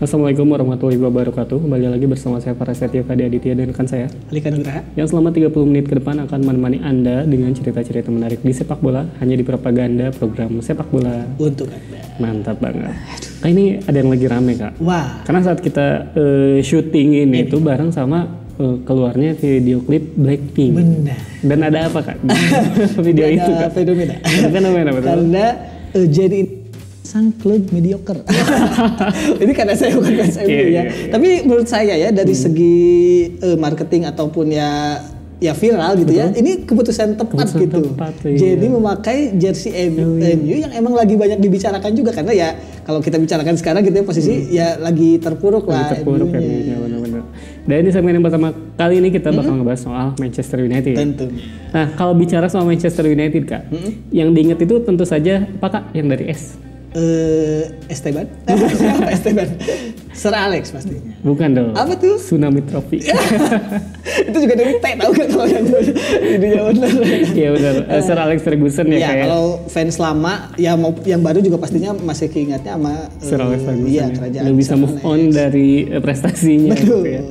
Assalamualaikum warahmatullahi wabarakatuh. Kembali lagi bersama saya Farah Setio Kadi Aditya dan rekan saya Alika Nugraha yang selama 30 menit ke depan akan menemani Anda dengan cerita-cerita menarik di sepak bola hanya di Propaganda program sepak bola untuk Anda. Mantap banget. Nah, ini ada yang lagi rame Kak. Wah. Karena saat kita syuting ini tuh bareng sama keluarnya video klip Blackpink. Benar. Dan ada apa Kak? Video itu Kak. Fenomena. Fenomena betul. Karena jadi sang klub mediocre. Ini karena saya bukan fans MU ya. Tapi menurut saya ya dari segi marketing ataupun ya viral gitu. Betul. Ya. Ini keputusan tepat gitu. Iya. Jadi memakai jersey MU yang emang lagi banyak dibicarakan juga karena ya kalau kita bicarakan sekarang gitu ya posisi ya lagi terpuruk lah. Terpuruk kan ya benar-benar. Dan di segmen yang pertama kali ini kita bakal ngebahas soal Manchester United. Tentunya. Nah, kalau bicara soal Manchester United Kak, yang diingat itu tentu saja apa Kak? Yang dari S. Esteban? Siapa Esteban? Sir Alex pastinya. Bukan dong. Apa tuh? Tsunami Trophy. Itu juga dari T, tahu gak kalau yang ini ya benar. Iya benar. Sir Alex Ferguson ya kayak. Kalau fans lama ya mau yang baru juga pastinya masih keingatnya sama Sir Alex Ferguson. Iya, kerajaan. Belum bisa move on dari prestasinya. Betul. Gitu ya.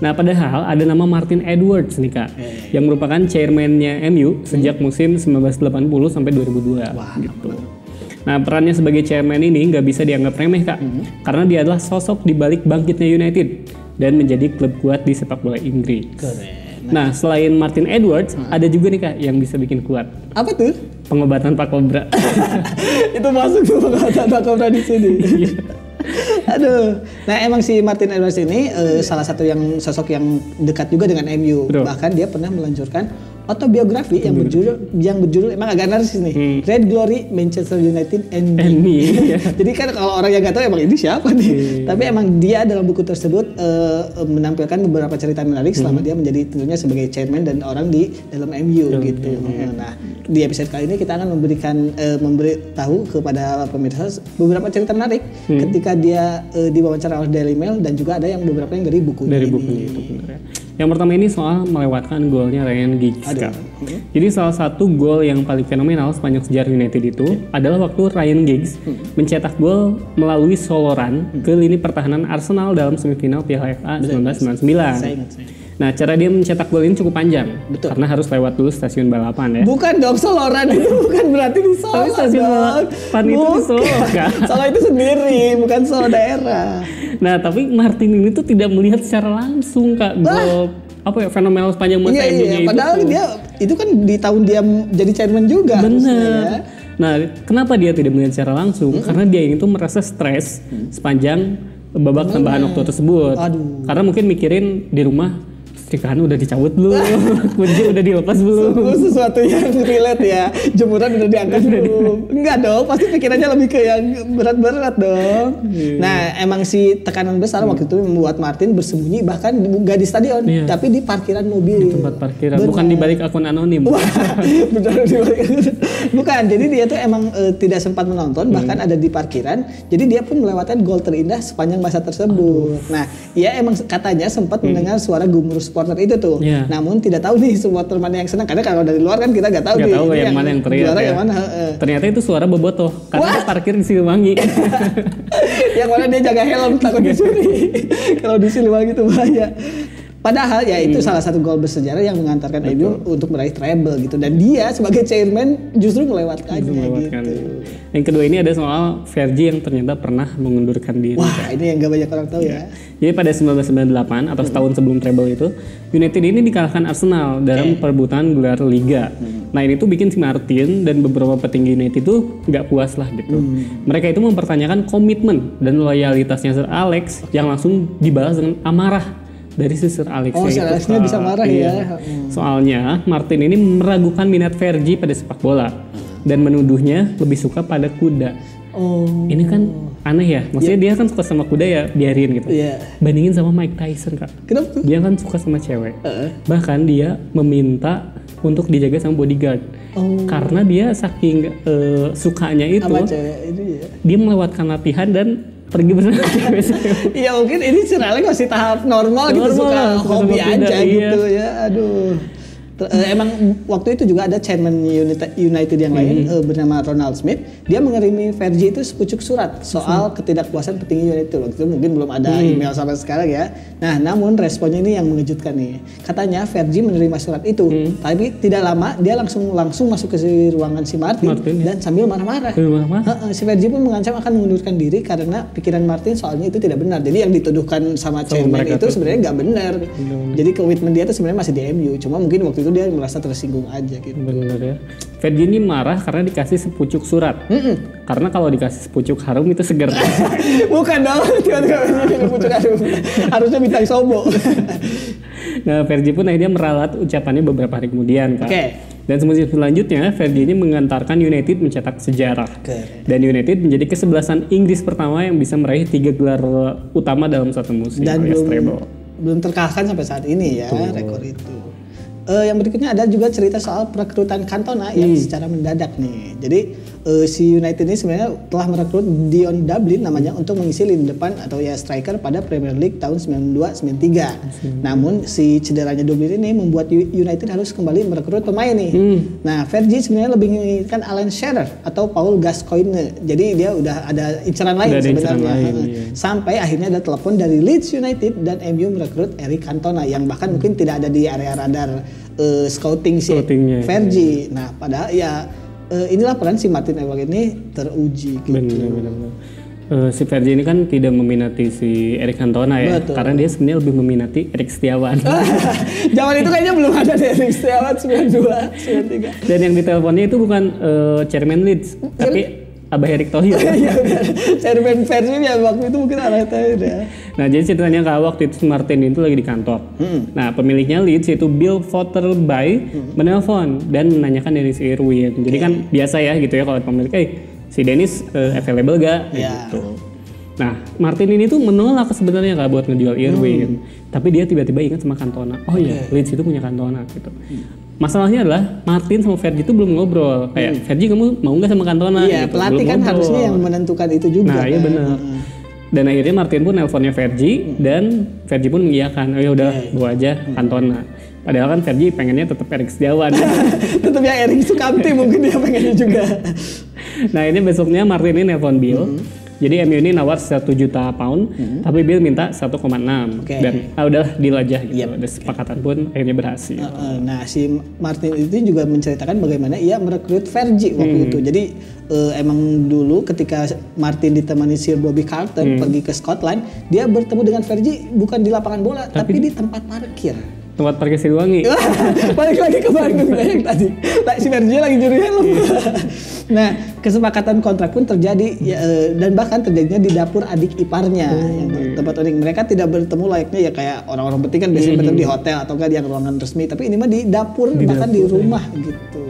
Nah, padahal ada nama Martin Edwards nih Kak, yang merupakan chairman-nya MU sejak musim 1980 sampai 2002 gitu. Nah, perannya sebagai chairman ini nggak bisa dianggap remeh Kak, karena dia adalah sosok di balik bangkitnya United dan menjadi klub kuat di sepak bola Inggris. Keren. Nah, selain Martin Edwards, ada juga nih Kak yang bisa bikin kuat. Apa tuh? Pengobatan Pak Kobra. Itu masuk tuh pengobatan Pak Kobra di sini. Aduh. Nah, emang si Martin Edwards ini salah satu yang sosok yang dekat juga dengan MU. Betul. Bahkan dia pernah melanjutkan autobiografi yang berjudul emang agak narsis nih. Red Glory Manchester United and Me. Jadi kan kalau orang yang nggak tahu emang ini siapa nih. Tapi emang dia dalam buku tersebut menampilkan beberapa cerita menarik selama dia menjadi tentunya sebagai chairman dan orang di dalam MU gitu. Nah, di episode kali ini kita akan memberitahu kepada pemirsa beberapa cerita menarik ketika dia diwawancara oleh Daily Mail dan juga ada yang beberapa yang dari bukunya. Dari bukunya itu benar ya. Yang pertama ini soal melewatkan golnya Ryan Giggs Kak. Jadi salah satu gol yang paling fenomenal sepanjang sejarah United itu adalah waktu Ryan Giggs mencetak gol melalui solo run ke lini pertahanan Arsenal dalam semifinal Piala FA 1999. Saya ingat. Nah, cara dia mencetak gol ini cukup panjang. Betul. Karena harus lewat dulu stasiun balapan ya. Bukan dong, solo run itu bukan berarti di Solo. Tapi stasiun balapan itu di Solo kan. Solo itu sendiri, bukan Solo daerah. Nah, tapi Martin ini tuh tidak melihat secara langsung Kak gol apa ya fenomenal sepanjang masa MU-nya itu. Padahal dia itu kan di tahun dia jadi chairman juga. Benar. Nah, kenapa dia tidak melihat secara langsung? Karena dia ini tuh merasa stres sepanjang babak tambahan waktu tersebut. Aduh. Karena mungkin mikirin di rumah setrikahan udah dicabut belum, kunci udah dilepas belum. Sesuatu yang relate ya, jemuran udah diangkat belum. Enggak dong, pasti pikirannya lebih ke yang berat-berat dong. Nah, emang si tekanan besar waktu itu membuat Martin bersembunyi bahkan nggak di stadion, tapi di parkiran mobil. Di tempat parkiran, bukan di balik akun anonim. Benar di balik. Bukan, jadi dia tuh emang tidak sempat menonton, bahkan ada di parkiran. Jadi dia pun melewatkan gol terindah sepanjang masa tersebut. Nah, ia emang katanya sempat mendengar suara gemuruh supporter itu tuh. Namun tidak tahu nih supporter mana yang senang karena kalau dari luar kan kita nggak tahu yang mana yang teriak. Yang mana. Ternyata itu suara bobotoh karena dia parkir di Siliwangi. Yang mana dia jaga helm takut dicuri. Kalau di Siliwangi itu bahaya. Padahal ya itu salah satu gol bersejarah yang mengantarkan MU untuk meraih treble gitu dan dia sebagai chairman justru melewatkannya gitu. Yang kedua ini ada soal Fergie yang ternyata pernah mengundurkan diri. Wah, ini yang gak banyak orang tahu ya. Jadi pada 1998 atau setahun sebelum treble itu, United ini dikalahkan Arsenal dalam perebutan gelar Liga. Nah, ini tuh bikin si Martin dan beberapa petinggi United itu nggak puas lah gitu. Mereka itu mempertanyakan komitmen dan loyalitasnya Sir Alex yang langsung dibalas dengan amarah dari si Sir Alex. Oh, Sir Alexnya bisa marah ya. Soalnya Martin ini meragukan minat Fergie pada sepak bola dan menuduhnya lebih suka pada kuda. Ini kan aneh ya. Maksudnya dia kan suka sama kuda ya biarin gitu. Bandingin sama Mike Tyson Kak. Kenapa tuh? Dia kan suka sama cewek. Bahkan dia meminta untuk dijaga sama bodyguard. Karena dia saking sukanya itu, sama cewek itu ya. Dia melewatkan latihan dan pergi berenang. Iya mungkin ini Sir Alex masih tahap normal gitu, suka hobi aja gitu ya. Aduh. Emang waktu itu juga ada chairman United yang lain bernama Ronald Smith. Dia mengirimi Fergie itu sepucuk surat soal ketidakpuasan petinggi United. Waktu itu mungkin belum ada email sampai sekarang ya. Nah, namun responnya ini yang mengejutkan nih. Katanya Fergie menerima surat itu, tapi tidak lama dia langsung masuk ke ruangan si Martin dan sambil marah-marah. Si Fergie pun mengancam akan mengundurkan diri karena pikiran Martin soalnya itu tidak benar. Jadi yang dituduhkan sama chairman itu sebenarnya nggak benar. Jadi komitmen dia itu sebenarnya masih di MU. Cuma mungkin waktu itu dia merasa tersinggung aja gitu. Benar ya. Fergie ini marah karena dikasih sepucuk surat. Karena kalau dikasih sepucuk harum itu seger. Bukan dong, tiba-tiba sepucuk harum. Harusnya bintang sobo. Nah, Fergie pun akhirnya meralat ucapannya beberapa hari kemudian, Kak. Dan musim selanjutnya, Fergie ini mengantarkan United mencetak sejarah. Dan United menjadi kesebelasan Inggris pertama yang bisa meraih 3 gelar utama dalam satu musim. Dan belum terkalahkan sampai saat ini ya rekor itu. Yang berikutnya ada juga cerita soal perekrutan Cantona yang secara mendadak nih. Jadi si United ini sebenarnya telah merekrut Dion Dublin namanya untuk mengisi lini depan atau ya striker pada Premier League tahun 92-93. Namun si cederanya Dublin ini membuat United harus kembali merekrut pemain nih. Nah, Fergie sebenarnya lebih menginginkan Alan Shearer atau Paul Gascoigne. Jadi dia udah ada inceran lain sebenarnya. Sampai akhirnya ada telepon dari Leeds United dan MU merekrut Eric Cantona yang bahkan mungkin tidak ada di area radar scouting si Fergie. Nah, padahal ya inilah peran si Martin Ewald ini teruji gitu. Benar. Si Fergie ini kan tidak meminati si Eric Cantona ya. Betul. Karena dia sebenarnya lebih meminati Erik Setiawan. Zaman itu kayaknya belum ada deh Erik Setiawan 92, 93. Dan yang diteleponnya itu bukan chairman Leeds, tapi Abah Erick Thohir. Iya benar. Chairman Fergie ya waktu itu mungkin Abah Thohir ya. Nah, jadi ceritanya Kak, waktu itu Martin itu lagi di kantor. Nah, pemiliknya Leeds yaitu Bill Fotherby menelpon dan menanyakan Dennis Irwin. Jadi kan biasa ya gitu ya kalau pemilik, si Dennis available gak? Gitu. Nah, Martin ini tuh menolak sebenarnya Kak buat ngejual Irwin. Tapi dia tiba-tiba ingat sama Cantona. Oh iya, Leeds itu punya Cantona gitu. Masalahnya adalah Martin sama Fergie itu belum ngobrol. Kayak Fergie, kamu mau nggak sama Cantona? Iya, gitu. Pelatih belum kan ngobrol. Harusnya yang menentukan itu juga. Nah, iya benar. Dan akhirnya Martin pun nelponnya Fergie dan Fergie pun mengiyakan. Oh ya udah, gua aja Cantona. Padahal kan Fergie pengennya tetap Erik Setiawan. Tetap ya Erik Sukamti mungkin dia pengennya juga. Nah, ini besoknya Martin ini nelpon Bill. Jadi MU ini nawar 1 juta pound, tapi Bill minta 1,6. Dan udahlah deal aja gitu. Dan kesepakatan pun akhirnya berhasil. Nah, si Martin itu juga menceritakan bagaimana ia merekrut Fergie waktu itu. Jadi emang dulu ketika Martin ditemani Sir Bobby Charlton pergi ke Scotland, dia bertemu dengan Fergie bukan di lapangan bola, tapi di tempat parkir. Tempat parkir Siliwangi. Balik lagi ke Bandung yang tadi. Si Fergie lagi nyuri helm. Nah, kesepakatan kontrak pun terjadi dan bahkan terjadinya di dapur adik iparnya yang tempat unik. Mereka tidak bertemu layaknya ya kayak orang-orang penting kan biasanya bertemu di hotel atau enggak di ruangan resmi, tapi ini mah di dapur bahkan di rumah gitu.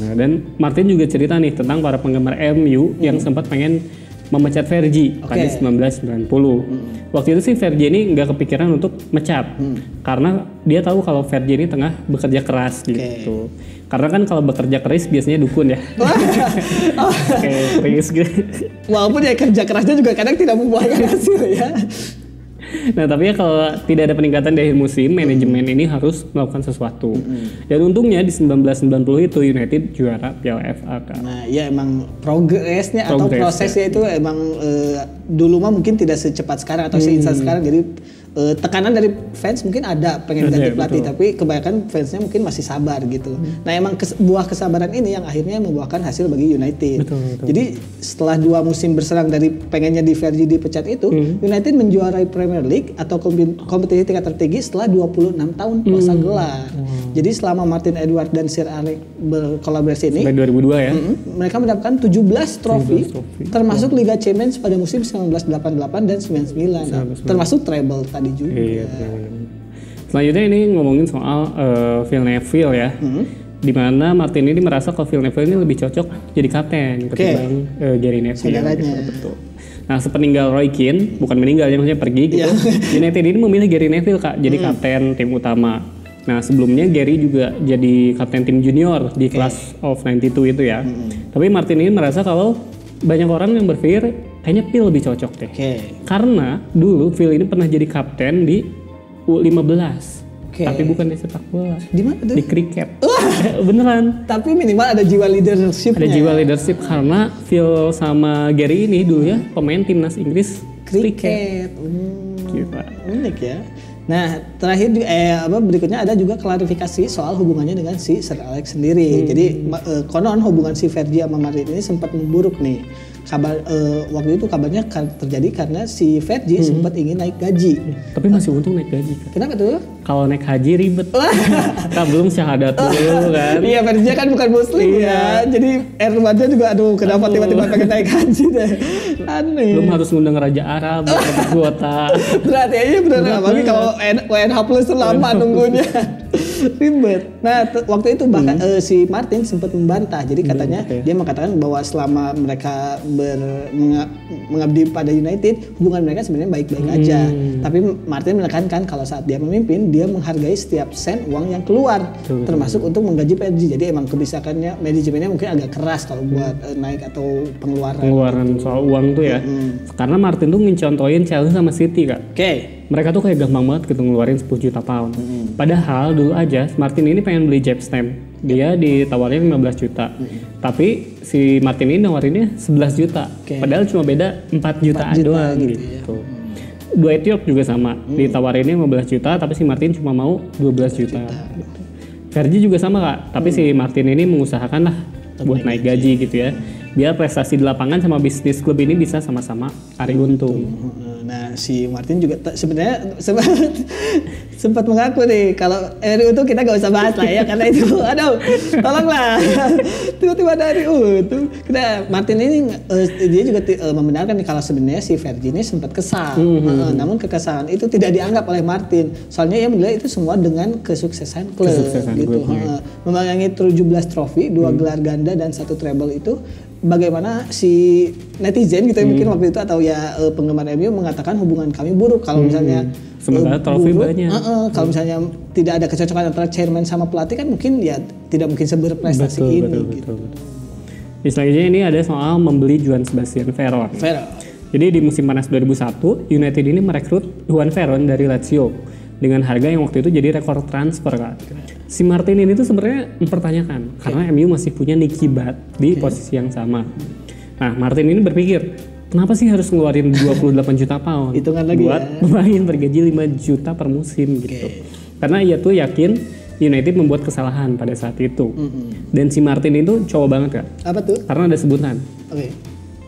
Nah, dan Martin juga cerita nih tentang para penggemar MU yang sempat pengen memecat Fergie pada 1990. Waktu itu sih Fergie ini nggak kepikiran untuk mecat karena dia tahu kalau Fergie ini tengah bekerja keras gitu. Karena kan kalau bekerja keras biasanya dukun ya. Keras gitu. Walaupun ya kerja kerasnya juga kadang tidak membuahkan hasil ya. Nah, tapi ya kalau tidak ada peningkatan di akhir musim, manajemen ini harus melakukan sesuatu. Dan untungnya di 1990 itu United juara Piala FA kan. Nah, ya emang progresnya atau prosesnya itu emang dulu mah mungkin tidak secepat sekarang atau seinstan sekarang. Jadi tekanan dari fans mungkin ada pengen ganti pelatih, tapi kebanyakan fansnya mungkin masih sabar gitu. Nah, emang buah kesabaran ini yang akhirnya membuahkan hasil bagi United. Jadi setelah 2 musim berserang dari pengennya di Fergie dipecat itu, United menjuarai Premier League atau kompetisi tingkat tertinggi setelah 26 tahun puasa gelar. Jadi selama Martin Edwards dan Sir Alex berkolaborasi ini sampai 2002 ya. Mereka mendapatkan 17 trofi termasuk Liga Champions pada musim 1988 dan 99. Termasuk treble tadi juga. Iya, selanjutnya ini ngomongin soal Phil Neville ya. Di mana Martin ini merasa kalau Phil Neville ini lebih cocok jadi kapten ketimbang Gary Neville. Betul. Nah, sepeninggal Roy Keane, bukan meninggal ya, maksudnya pergi gitu. United ini memilih Gary Neville Kak jadi kapten tim utama. Nah, sebelumnya Gary juga jadi kapten tim junior di Class of 92 itu ya. Tapi Martin ini merasa kalau banyak orang yang berpikir kayaknya Phil lebih cocok deh. Karena dulu Phil ini pernah jadi kapten di U15. Tapi bukan di sepak bola. Di mana tuh? Di kriket. Beneran. Tapi minimal ada jiwa leadership. Ada jiwa leadership karena Phil sama Gary ini dulu ya pemain timnas Inggris kriket. Gila. Unik ya. Nah, terakhir berikutnya ada juga klarifikasi soal hubungannya dengan si Sir Alex sendiri. Jadi konon hubungan si Fergie sama Martin ini sempat memburuk nih. Waktu itu kabarnya terjadi karena si Fergie sempat ingin naik gaji. Tapi masih untung naik gaji kan? Kenapa tuh? Kalau naik haji ribet. Kan belum syahadat dulu kan. Iya, Fergie kan bukan muslim ya. Jadi Erwannya juga kenapa tiba-tiba pengen naik haji deh. Aneh. Belum harus ngundang Raja Arab buat kuota. Berarti aja beneran apalagi kalau WNH plus tuh lama nunggunya. Ribet. Nah, waktu itu bahkan si Martin sempat membantah. Jadi katanya dia mengatakan bahwa selama mereka mengabdi pada United, hubungan mereka sebenarnya baik-baik aja. Tapi Martin menekankan kalau saat dia memimpin, dia menghargai setiap sen uang yang keluar, termasuk untuk menggaji Fergie. Jadi emang kebijakannya manajemennya mungkin agak keras kalau buat naik atau pengeluaran gitu. Soal uang tuh ya. Karena Martin tuh ngecontohin Chelsea sama City, Kak. Mereka tuh kayak gampang banget gitu ngeluarin 10 juta pound. Padahal dulu aja Martin ini pengen beli Jeb Stam. Dia ditawarin 15 juta. Tapi si Martin ini nawarinnya 11 juta. Padahal cuma beda 4 juta doang gitu. Dwight York juga sama. Ditawarinnya 15 juta tapi si Martin cuma mau 12 juta. Gitu. Fergie juga sama, Kak. Tapi si Martin ini mengusahakan lah buat naik gaji gitu ya. Biar prestasi di lapangan sama bisnis klub ini bisa sama-sama cari untung. Nah, si Martin juga sebenarnya sempat mengaku nih kalau RU itu kita gak usah bahas lah ya karena itu tolonglah tiba-tiba dari itu Martin ini dia juga membenarkan nih kalau sebenarnya si Fergie ini sempat kesal. Namun kekesalan itu tidak dianggap oleh Martin. Soalnya ia menilai itu semua dengan kesuksesan klub gitu. Memegangi 17 trofi, 2 gelar ganda dan 1 treble itu bagaimana si netizen gitu yang mungkin waktu itu atau ya penggemar MU mengatakan hubungan kami buruk kalau misalnya sementara trofi banyak. Kalau misalnya tidak ada kecocokan antara chairman sama pelatih kan mungkin ya tidak mungkin seberprestasi ini. Betul. Selanjutnya ini ada soal membeli Juan Sebastian Veron. Jadi di musim panas 2001 United ini merekrut Juan Veron dari Lazio dengan harga yang waktu itu jadi rekor transfer, Kak. Si Martin ini tuh sebenarnya mempertanyakan karena MU masih punya Nicky Butt di posisi yang sama. Nah, Martin ini berpikir, kenapa sih harus ngeluarin 28 juta pound buat pemain bergaji 5 juta per musim gitu. Karena ia tuh yakin United membuat kesalahan pada saat itu. Dan si Martin itu cowok banget, Kak. Apa tuh? Karena ada sebutan.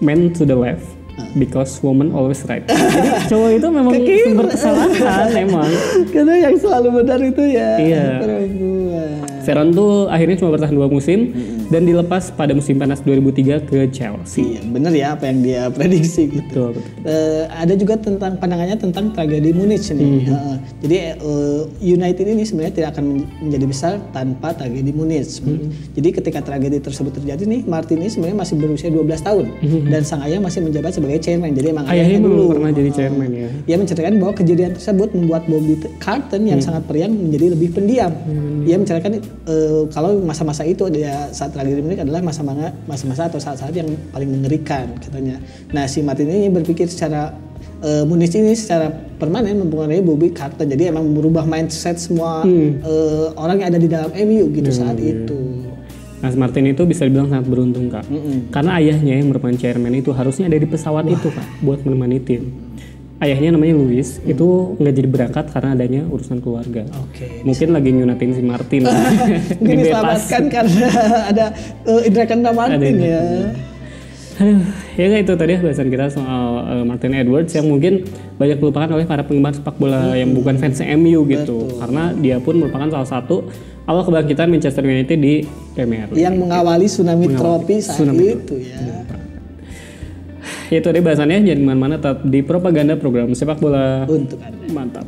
Man to the left. Because woman always right. Jadi cowok itu memang sumber kesalahan emang. Karena yang selalu benar itu ya perempuan. Veron tuh akhirnya cuma bertahan 2 musim dan dilepas pada musim panas 2003 ke Chelsea. Iya, bener ya apa yang dia prediksi gitu. Betul. Ada juga tentang pandangannya tentang tragedi Munich nih. Jadi United ini sebenarnya tidak akan menjadi besar tanpa tragedi Munich. Jadi ketika tragedi tersebut terjadi nih, Martin ini sebenarnya masih berusia 12 tahun dan sang ayah masih menjabat sebagai chairman. Jadi emang ayahnya dulu pernah jadi chairman ya. Ia menceritakan bahwa kejadian tersebut membuat Bobby Charlton yang sangat periang menjadi lebih pendiam. Ia menceritakan kalau masa-masa itu dia saat tragedi Munich adalah masa-masa atau saat-saat yang paling mengerikan katanya. Nah, si Martin ini berpikir secara Munich ini secara permanen mempengaruhi Bobby Charlton. Jadi emang merubah mindset semua orang yang ada di dalam MU gitu saat itu. Nah, Martin itu bisa dibilang sangat beruntung, Kak. Karena ayahnya yang merupakan chairman itu harusnya ada di pesawat itu, Kak, buat menemani tim. Ayahnya namanya Louis, itu nggak jadi berangkat karena adanya urusan keluarga. Mungkin lagi nyunatin si Martin. Mungkin diselamatkan karena ada indra keenam Martin ya. Aduh, ya itu tadi bahasan kita soal Martin Edwards yang mungkin banyak dilupakan oleh para penggemar sepak bola yang bukan fans MU gitu. Karena dia pun merupakan salah satu awal kebangkitan Manchester United di Premier League. Yang mengawali tsunami trofi saat itu ya. Itu deh bahasannya, jangan kemana-mana, tetap di Propaganda, program sepak bola untuk Anda. Mantap.